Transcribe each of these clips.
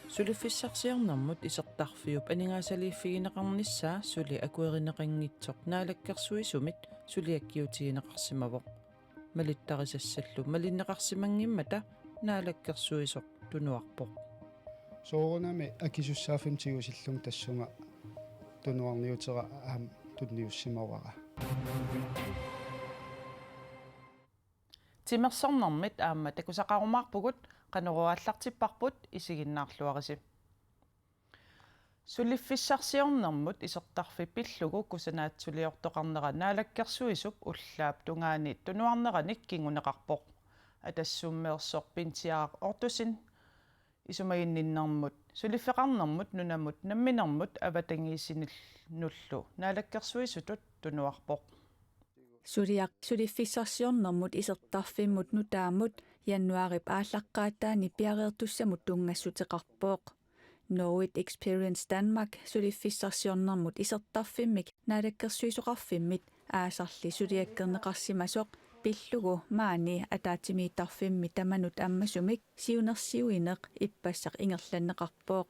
Sulifissarsiarnermut isertarfiup aningaasaliiffiginaqarnissaa suli akuerinaqanngitsoq naalakkersuisumit suliakkiutiginaqarsimavoq malittarisassallu malinneqarsimangimmata naalakkersuisoq tunuarpoq soorunami akisussaaffim tigusillung tassunga tunuarniutera aam tunniussimavara timersornermit aamma takusaqarumaarpugut qaneruaallartipparput isiginnaarluarisi suliffissarsiornermut isertarfi pillugu kusanaatsuliortoqarnera naalakkersuisup ullaap tungaani tunuarneranik kinguneqarpoq atassummeersoq pintiaaq ortusin isumaginninnermut suliffeqarnermut nunamut namminermut avatangiisinullu naalakkersuisutut tunuarpoq Suliffissarsiornermut isertarfimmut nutaamut januarip ааllaqqaataani piareertussamut tungassutеқарпооq Knowit Experience Denmark suliffissarsiornermut isertarfimmik naalakkersuisoqarfimmit aasarli suliakkerneqarsimasoq pillugu maani ataatimiittarfimmi tamanut аммасумик сиунерсиуинеқ иппассақ ингерланнеқарпооq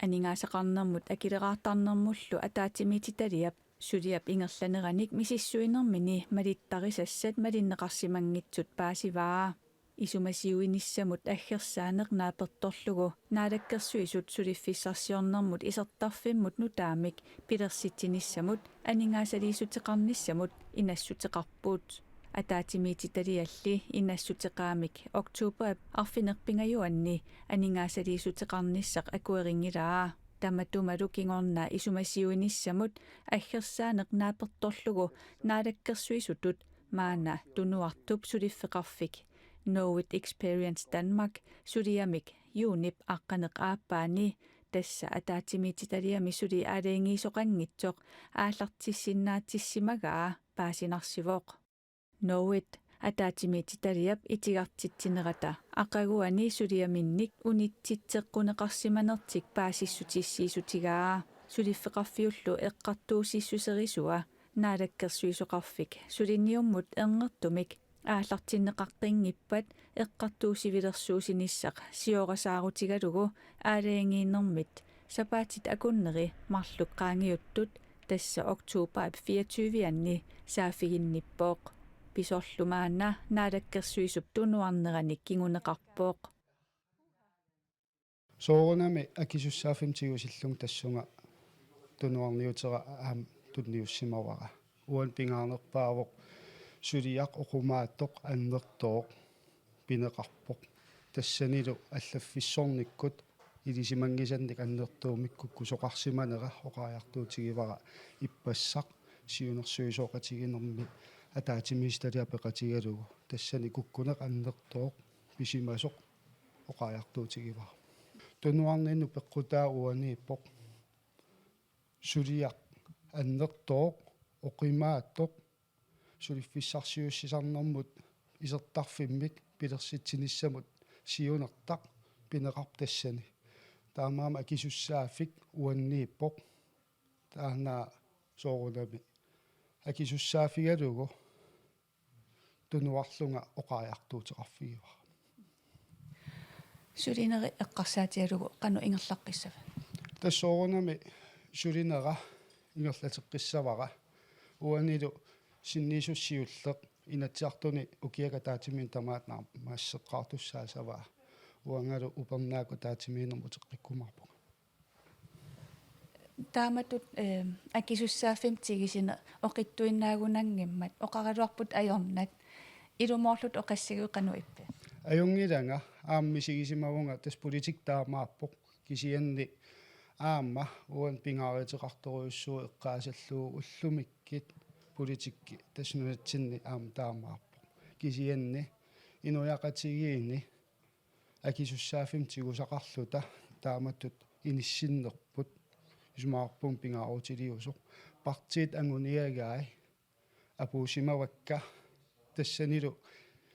анигаасақарнермут акилераартарнермуллу атаатимиититалиап suliap ingerlaneranik misissuinermini malittarissassat malinneqarsimangitsut paasivaa isumasiuinissamut aggersaaneq naapertorlugu naalakkersuisut suliffissarsiornermut isertarfimmut nutaamik pilersitinissamut aningaasaliisuteqarnissamut inassuteqarpuut ataatimiititalialli inassuteqaamik oktuber arfinerpingajuanni aningaasaliisuteqarnissaq akueringilaa таматумалу кингорнаа исумасиуиниссамут аггерсаанеқ нааперторлугу наалаккерсуисутут маана тунуартуп сулиффеқарфик Knowit Experience Denmark сулиамик юунип аққанеқ ааппаани тасса атаатимиититалиами сули ааленгиисоқангитсоқ ааллартиссиннаатиссимагаа паасинарсивоқ Knowit атаатимиититалиап итигартитсинерата ақагуани сулиаминник унитситсеққунеқарсиманертик паасиссутиссиисутигаа сулиффеқарфиуллу эққартуусиссусерисуа наалаккерсуисоқарфик сулинниуммут эрнертумик ааллартиннеқартингиппат эққартуусивилерсуусиниссақ сиорасаарутигалугу аалеангииннэрмит сапаатит акуннери марлуққаангиуттут тасса октубер 24-анни саафигинниппооқ писорлумаана наалаккерсуисуп тунуарнераник кингунеқарпооқ soorunami akisussaaffim tigusillung tassunga tunuarniutera aam tunniussimavara uan pingaarnerpaavoq suliaq oqumaattoq annertooq pineqarpoq тассанилу аллаффиссорниккут илисимангисанник аннертуумикку кусоқарсиманера оқаажартуутигивара иппассақ сиунерсуисооқатигинерми атаатимисталиапеқатигалугу тассани куккунеқ аннертооқ писимасоқ оқаажартуутигивара тунуарнину пеққутаа уанииппоқ сулиақ аннертооқ оқимааттоқ сулиффиссарсиуссисарнэрмут исертарфиммик пилерситсиниссамут сиунертақ пинеқарп тассани таамаама акисуссааффик уаннииппоқ таанаа соорунами акисуссаафигалугу тунуарлунга оқаажартуутеқарфигива сулинери эққарсаатиалугу қану ингерлаққиссава тассоорунами сулинера ингерлатеққиссавара уанилу синнисуссиуллеқ инатсиартуни укиага таатимиин тамаатнаа maaссеққартуссаасаваа уангалу упернааку таатимиинерму теққиккумарпуга тааматут акисуссааффим тигисина оқиттуиннаагунангиммат оқаралуарпут аёрнат илумоорлут оқассагу қану иппи аюнгиланга ааммисигисимавунга тас политик таамааппоқ кисианни аама уан пингаариитеқарторуйуссуу эққаасаллуу уллумиккит политикки таснунатсинни аам таамааппоқ кисианни инуяқатигиини акисуссааффим тигусақарлута тааматтут иниссиннерпут исмаарпун пингаарутилиусоқ партиит ангуниагаи апуусимавакка тассанилу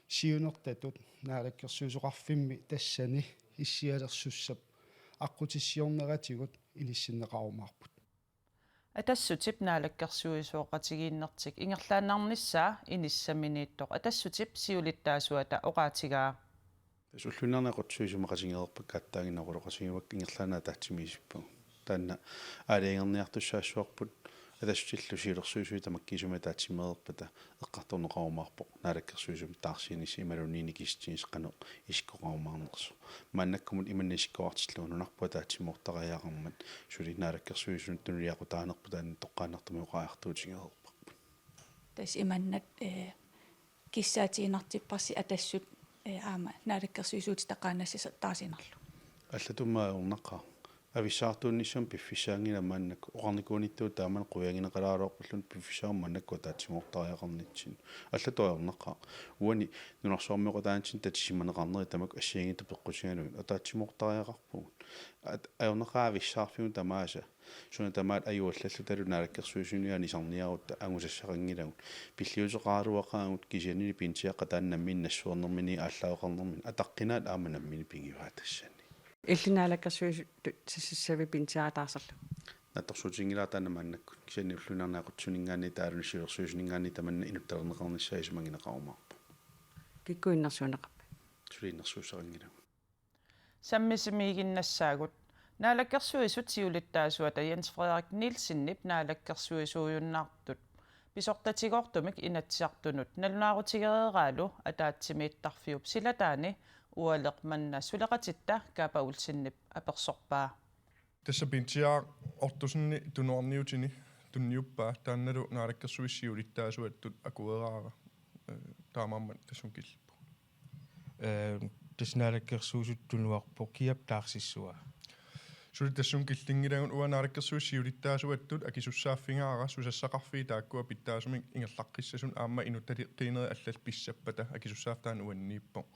сиунертатут наалаккерсуусоқарфимми тассани иссиалерсуссап аққутиссиорнератигут иниссиннеқарумаарпут атассутип наалаккерсуисуоқатигииннэртик ингерлааннарнissaa иниссаминииттоқ атассутип сиулиттаасуата оqaатигаа тасуллунаарнеқутсуисумақасингерерпак каттаагиннақулоқасигивак ингерлаанаа таатсимиисиппу таанна аалиангерниартуссаассуарпут атассутиллу сиулерсуисуи тамаккисума таатсимеерпата эққарторнеқарумаарпоқ наалаккерсуисум таарсиинис ималуниини кистиис қано искоқарумаарнерсу маннаккумут иманни искоартиллуунунарпуа таатсимоортариаақармат сули наалаккерсуисун тунлиақутаанерпу таанна тоққаанартумиуқаартуутигерерпақ тас иманнат киссаатиинартиппарси атассут аама наалаккерсуисуут тақаанассис таасинерлу аллатуммаа ависаартуунниссам пиффисаангина мааннак оқарникууниттуу тааман қуянгинеқалаалоорпуллун пиффисаарманнакку таатсимоортариақарнитсин аллатуарнаққа уани нунарсуармеқутаанчин татсиманеқарнери тамак ассиангиту пеққусигалугит атаатсимоортариақарпугут аёрнеқаависсаарфиун тамааса суна тамаат аюаллаллу талу наалаккерсуисуниани сарниарутта ангусассақангилагут пиллиусеқаалуақаагут кисианини пинтиаққа тааннаммин нассуарнэрмини ааллаоқарнэрмин атаққинаат ааманаммини пингиваа тассани иллинаалаккерсуису сиссави пинтиаратаарсерлу натторсуутингилаатаана мааннакку кисиани уллунарнаақутсунингаани таалуни сиулерсуисунингаани таманна инуттарнеқарниссаисумагинеқарумаарпу киккуиннэрсуунеқарпа сулииннэрсуусарангила саммисимигиннассаагут наалаккерсуисут сиулиттаасуата Jens Frederik Nielsenнип наалаккерсуисуйуннаартут писортатигоортумик инатсиартунут налунаарутигереераалу атаатсимииттарфиуп силатаани уалеқманна сулеқатитта каапаулсиннип аперсорпаа тасса пинтиаа ортусинни тунуарниутини тунниуппаа таанналу наалаккерсуиссиулиттаасуаттут акуераара таамааммат тассун киллиппу таснаалаккерсуусут тунуарпо киап таарсиссуа сули тассун киллингилагун уа наалаккерсуиссиулиттаасуаттут акисуссааффингаара сусассақарфии тааккуа питтаасумик ингерлаққиссасун аама инуттали қинери аллал писсаппата акисуссаафтаан уаннииппо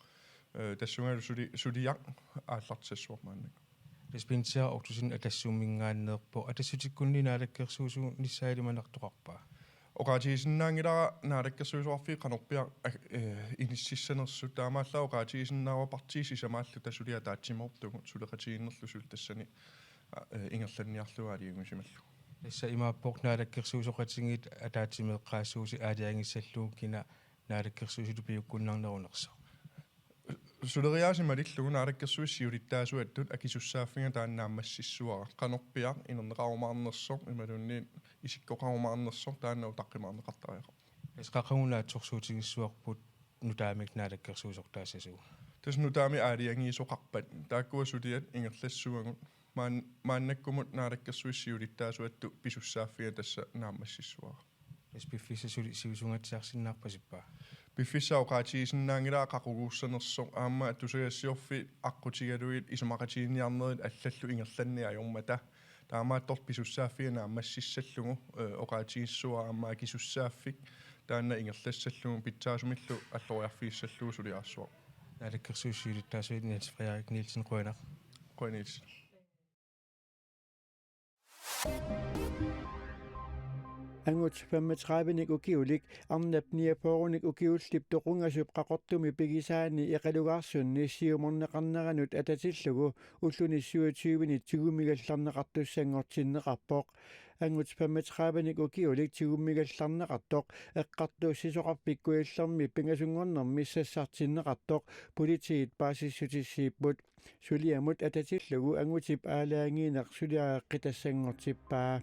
тассунгалу сулиақ ааллартиссуармааннак респинсиа ортусин атассуумингааннеерпо атассутиккунни наалаккерсуусу ниссаалиманартоқарпаа оqaатигисиннаангилара наалаккерсуусуарфии канорпиа иниссиссанерсу таамааллаа оqaатигисиннаава партииси самааллу тассулиа таатсимоортугу сулеқатигиннерлу сул тассани ингерланниарлуаалиунгусималлу исса имааппоқ наалаккерсуусоқатингит атаатсимеэққаассууси аалиангиссаллуу кина наалаккерсуусуту пиуккуннарнерунерса сулериаасималиллугу наалаккерсуиссиулиттаасуаттут акисуссааффинга тааннааммассиссуара канорпиа инернеқарумаарнерсо ималунни исиккоқарумаарнерсо тааннау таққимаарнеқартариақо эсқақагунаатсорсуутингиссуарпут нутаамик наалаккерсуусортаассасугу тас нутаами аалиангиисоқарпат тааккуа сулиат ингерлассуагут мааннаккумут наалаккерсуиссиулиттаасуатту писуссааффига тасса нааммассиссуара эспиффиса сули сивисунгатсиарсиннаарпасиппаа пиффиссаа оqaатигисиннаангилаа қақугууссанерсо аама тусагассиорфи аққутигалуит исумақатигинниарнерит аллаллу ингерланни ajormata таамааттор писуссааффиана аммассиссаллугу оqaатигиссуа аама кисуссааффик таанна ингерлассаллугу питсаасумиллу аллориарфииссаллугу сулиаассуа наалаккерсуиссиулиттаасуит Jens Frederik Nielsen қуанит Angut 35 ukiulik arnapniaporunik ukiullip toqungasup qaqortumi pigisaani iqalugaarsunni siumorneqarneranut atatillugu ullunissuutiivini tigumigallarneqartussanngortinneqarpoq angut 35 ukiulik tigumigallarneqartoq eqqartuussisoqarpikkuillermi pingasungornermi sassartinneqartoq politiit paasissutissiipput suliamut atatillugu angutip aalaangiineq suliaqqitassanngortippaa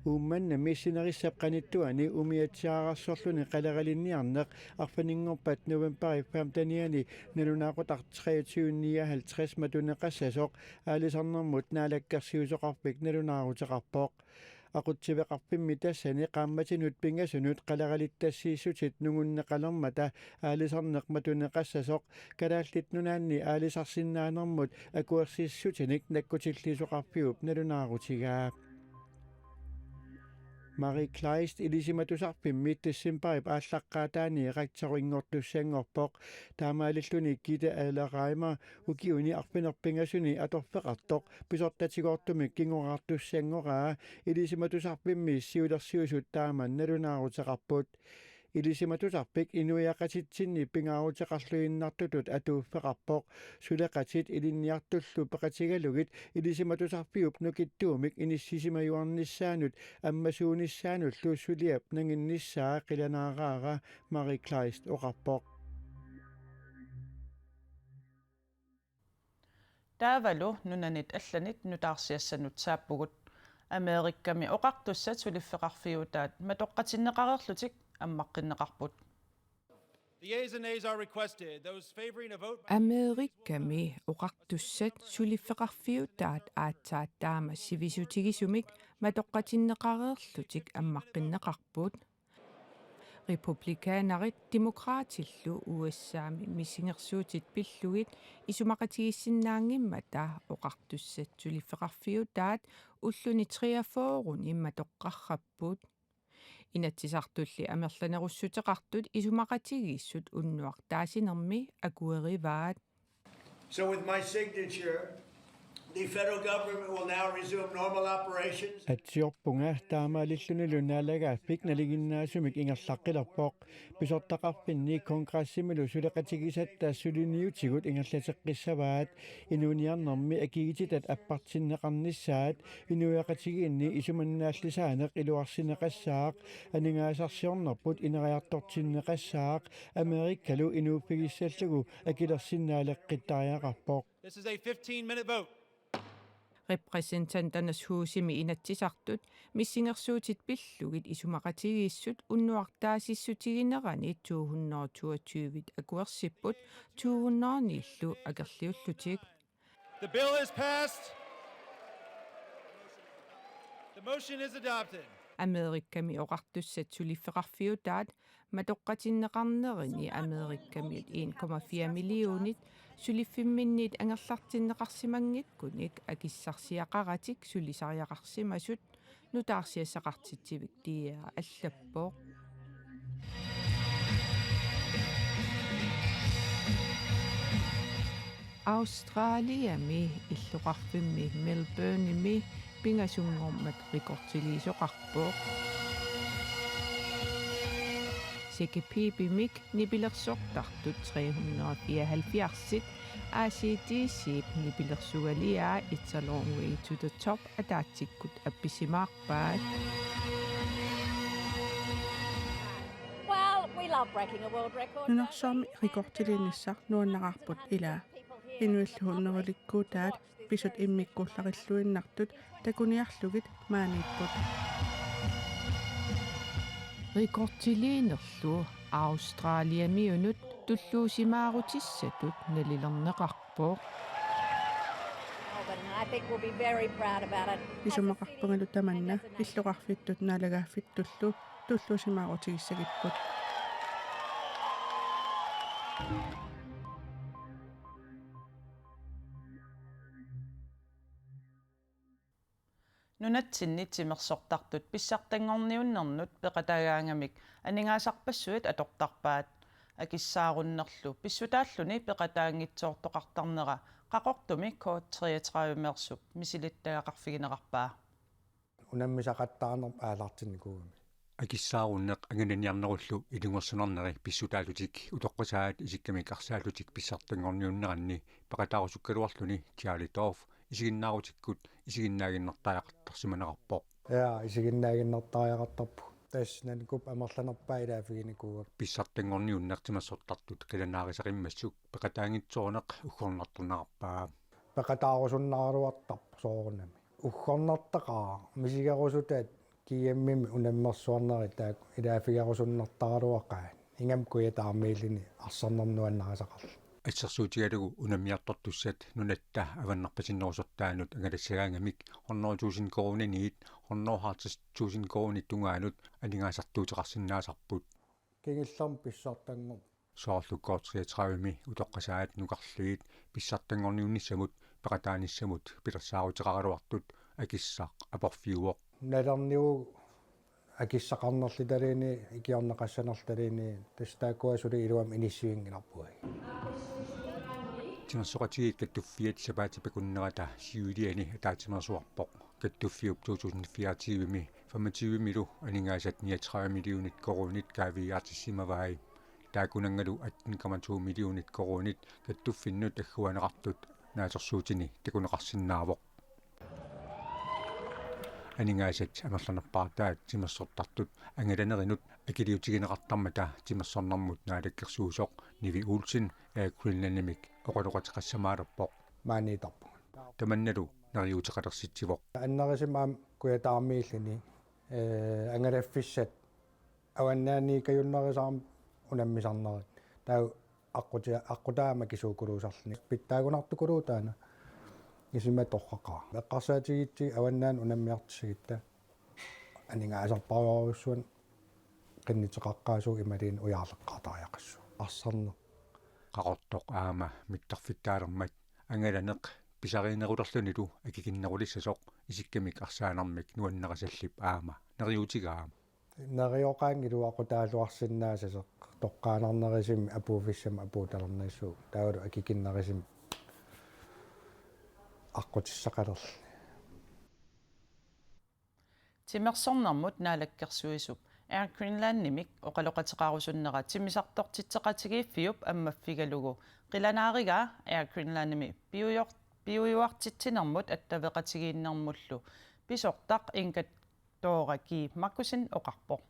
ummanna missinarissap qanittuani umiatsiaarassorluni qaleralinniarneq arfaninngorpat novemberi 15 nalunaaqutaq 2359 matuneqassasoq aalisarnermut naalakkersiusoqarpik nalunaaruteqarpoq aqutsiveqarpimmi tassani qaammatinut pingasunut qaleralittassiissutit nungunneqalermata aalisarneq matuneqassasoq kalaallit nunaanni aalisarsinnaanermut akuersiissutinik nakkutillisoqarpiup nalunaarutigaa Marie Kleist ilisimatusarpimmi tassimparip ааllaqqaataani eqaitsaruingortussanngorpoq taamaalilluni kita aalaqaima ukiuni arpinerpingasuni atorpeqartoq pisortatigoortumik kingoraartussangoraa ilisimatusarpimmi siulersiusut taaman nalunaaruteqarput илисиматусарпик инуиақатитсинни пингаарутеқарлуиннартутут атууффеқарпоқ сулеқатит илинниартуллу пеқатигалугит илисиматусарпиуп нукиттуумик иниссисимаюарниссаанут аммасуунissaануллу сулиап нангинниссаа қиланаараара Marie Kleist оқарпоқ таавалу нунанит алланит нутаарсиассанут сааппугут Америкками оқартуссат сулиффеқарфиутаат матоққатиннеқарерлутик аммаққиннеқарпут Америкками оқартуссат сулиффеқарфиутаат аатсааттаама сивисутигисумик матоққатиннеқарерлутик аммаққиннеқарпут Republikanеrit demokraatилlu USAami мисингерсуутит пиллугит исумақатигиссиннаангиммата оқартуссат сулиффеқарфиутаат уллуни 43 имматоққарраппут инатсисартулли амерланеруссутеқартут исумақатигиссут уннуар таасинерми акуериваат So with my signature the federal government will now resume normal operations. Атсиорпунга таамаалиллунилу наалагааффик налигиннаасумик ингерлаққилерпоқ писортақарпинни конгрессимилу сулеқатигисаттаа сулиниутигут ингерлатеққиссаваат инуниарнэрми акигититат аппартиннеқарниссаат инуяқатигиинни исуманнааллисаанеқ илуарсинеқассаақ анингаасарсиорнерпут инериартортиннеқассаақ Америккалу инууффигиссаллугу акилерсиннаалеққиттариақарпоқ This is a 15-minute vote. Repræsentanternes husimi inatsisartut missingersuutit pillugit isumaqatigiissut unnuartaasissutiginerani 222 akuersipput 200 akerliullutik The bill is passed. The motion is adopted. Amerikkami oqartussat sulifferarfiutaat matoqqatinneqarnerini Amerikkamiut 1,4 millionit suliffimmиннит ангерлартиннеқарсимангиккуник акиссарсиақаратик сулисариақарсимасут нутаарсиассақартитсивик тиа аллаппоо Australiami иллуқарфимми Melbourneimi пингасунгормат рекортилисоқарпоо Секипипимик нипилерсортартут 374 ACDC нипилерсугалиаа It's a long way to the top атаатсиккут апписимаарпаат Well, we love breaking a world record. Нунарсаарми рекортилиниссар нуаннақарпут илаа инуиллууннериликкуутаат писут иммиккууллариллуиннартут такуниарлугит мааниппут рекортилиинерлу Australiamiunut туллуусимаарутиссатут налилернеқарпоо I think we'll be very proud about it. исумақарпунгалу таманна иллоқарфиттут наалагааффиттуллу туллуусимаарутигиссагиппут нунатсиннитсимерсортартут писсартангорниуннернут пеқатагаангамик анингаасарпассуит атортарпаат акиссааруннерлу писсутааллуни пеқатаангитсоортоқартарнера қақортуми код 33 мерсуп мисилиттагақарфигинеқарпаа унаммисақаттаарнер аалартинникуугами акиссааруннеқ ангананиарнеруллу илунгерсунарнери писсутаалутик утоққусаат исиккамик арсаалутик писсартангорниуннеранни пеқатаарусуккалуарлуни Чарлитов исигиннаарутиккут исигиннаагиннертаақартарсиманеқарпоқ исигиннаагиннертариақартарпу тасснаникуп амерланерпаа илаафигиникууга писсартангорниуннартимассортартут каланаарисақиммассук пеқатаангитсоонеқ уггорнартуннеқарпаа пеқатаарусуннааруартарпу соорунами уггорнартақаа мисигерусутаат киэммими унаммерсуарнери таак илаафигерусуннартааруақаа ингам куятаармиилини арсарнернуаннарисақарла ассерсуутигалугу унамиартортуссат нунатта аваннарпасиннерусортаанут ангалассагаангамик 100,000 коронинит 100,000 коронит тунгаанут анингаасартуутеқарсинаасарпут кингиллерм писсартангор соорлуккоор 33ми утоққасаат нукарлигит писсартангорниунниссамут пеқатааниссамут пилерсаарутеқаралуартут акиссаақ апорфиуоқ налерниу акиссақарнерлиталини икиорнеқассанерлалини тастаакуасули илуам иниссуингиларпуи тимассоқатигит каттуффиат сапаатипакуннерата сиулиани атаатимерсуарпоқ каттуффиуп 2024ми 25 milu aningaasat 39 millionit korunit kaaviaartissimavai taakunangalu 18,2 millionit korunit kattuffinnut agguaneqartut naasersuutini takuneqarsinnaavoq aningaasat amerlanerpaartaat timersortartut angalanerinut akiliutigineqartarmata timersornarmut naalakkersuusoq nivi Olsen Greenlandimik oqaloqatiqassamaalerpoq maaniitarpu tamannalu nariuteqalersitsivoq аннерисимаам куятаармииллини ангалаффиссат аваннаани каюннерисаарм унаммисарнерит таа аққутаама кисуукулуусарлни питтаагунартукулуутаана исима торрақаа эққарсаатигитти аваннаан унаммиартиссагитта анингаасарпаруаруссуан qinнитеқаққаасуу ималиин уяарлеққартариақассу арсарне qaqortoq aama mittарфиттаалермат ангаланеқ писаринерулерлунилу акикиннерулиссасоқ исиккамик арсаанармик нуаннерасаллип аама нериутигаама нериоqaангилуақутаалуарсиннаасасеқ тоққаанарнерисими апууфиссам апууталернассуу таавалу акикиннерисим аққутиссақалерли тимерсорнармут наалаккерсуисуп Air Greenlandimik oqaloqatiqarusуннера тимисартортитсеқатигииффиуп аммаффигалугу qilanaariga Air Greenlandimi piujuartitsinarmut attavеqatigiinnermullu pisortaq inkat tooraki makkusin oqarpoq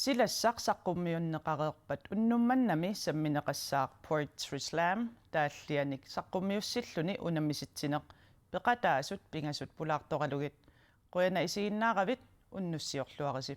silassaq saqqummiunneqareerpat unnummannami sammineqassaaq poetry slam taallianik saqqummiussilluni unamisitsineq peqataasut pingasut pulaartoqalugit quyana isiginnaaravit unnussiorluarisi